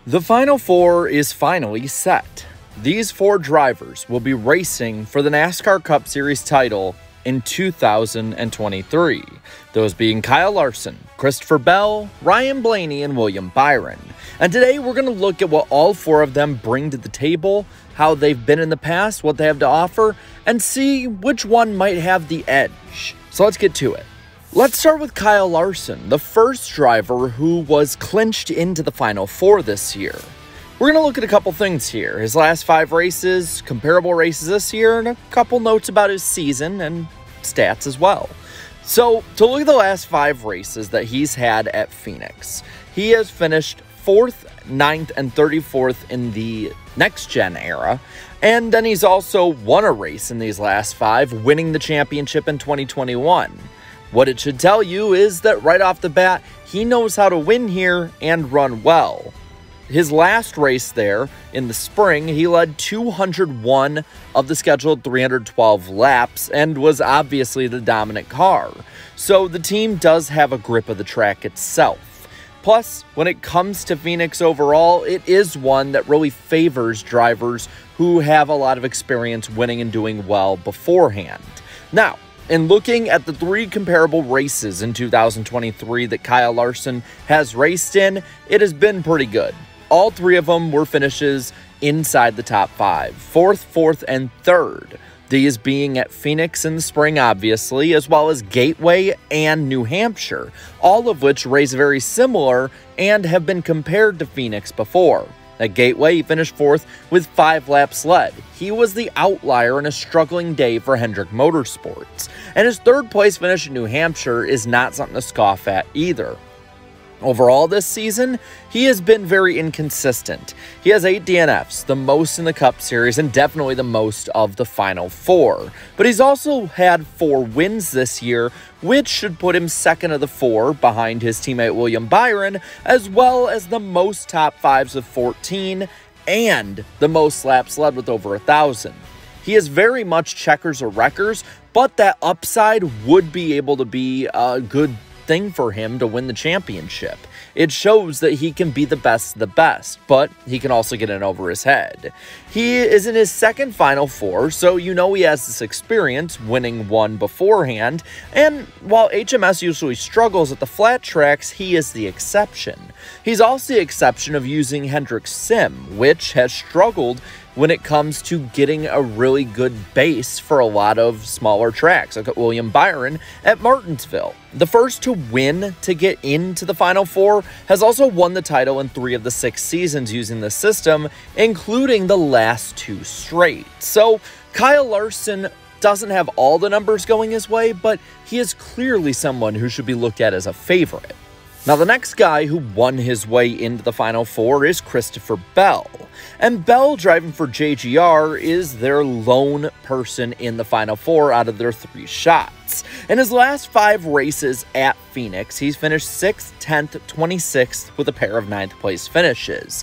The Final Four is finally set. These four drivers will be racing for the NASCAR Cup Series title in 2023. Those being Kyle Larson, Christopher Bell, Ryan Blaney, and William Byron. And today we're going to look at what all four of them bring to the table, how they've been in the past, what they have to offer, and see which one might have the edge. So let's get to it. Let's start with Kyle Larson, the first driver who was clinched into the Final Four this year. We're going to look at a couple things here. His last 5 races, comparable races this year, and a couple notes about his season and stats as well. So, to look at the last 5 races that he's had at Phoenix, he has finished 4th, 9th, and 34th in the next-gen era, and then he's also won a race in these last 5, winning the championship in 2021. What it should tell you is that right off the bat, he knows how to win here and run well. His last race there in the spring, he led 201 of the scheduled 312 laps and was obviously the dominant car. So the team does have a grip of the track itself. Plus, when it comes to Phoenix overall, it is one that really favors drivers who have a lot of experience winning and doing well beforehand. Now, in looking at the 3 comparable races in 2023 that Kyle Larson has raced in, it has been pretty good. All 3 of them were finishes inside the top 5, 4th, 4th, and 3rd. These being at Phoenix in the spring, obviously, as well as Gateway and New Hampshire, all of which race very similar and have been compared to Phoenix before. At Gateway, he finished 4th with 5 laps led. He was the outlier in a struggling day for Hendrick Motorsports. And his 3rd place finish in New Hampshire is not something to scoff at either. Overall this season, he has been very inconsistent. He has 8 DNFs, the most in the Cup Series and definitely the most of the Final Four. But he's also had 4 wins this year, which should put him second of the 4 behind his teammate William Byron, as well as the most top 5s with 14 and the most laps led with over 1,000. He is very much checkers or wreckers, but that upside would be able to be a good thing for him to win the championship. It shows that he can be the best of the best, but he can also get in over his head. He is in his 2nd Final Four, so you know he has this experience, winning one beforehand, and while HMS usually struggles at the flat tracks, he is the exception. He's also the exception of using Hendrick's Sim, which has struggled when it comes to getting a really good base for a lot of smaller tracks. Look at William Byron at Martinsville. The first to win to get into the Final Four has also won the title in 3 of the 6 seasons using the system, including the last 2 straight. So Kyle Larson doesn't have all the numbers going his way, but he is clearly someone who should be looked at as a favorite. Now, the next guy who won his way into the Final Four is Christopher Bell. And Bell, driving for JGR, is their lone person in the Final Four out of their 3 shots. In his last 5 races at Phoenix, he's finished 6th, 10th, 26th with a pair of 9th place finishes.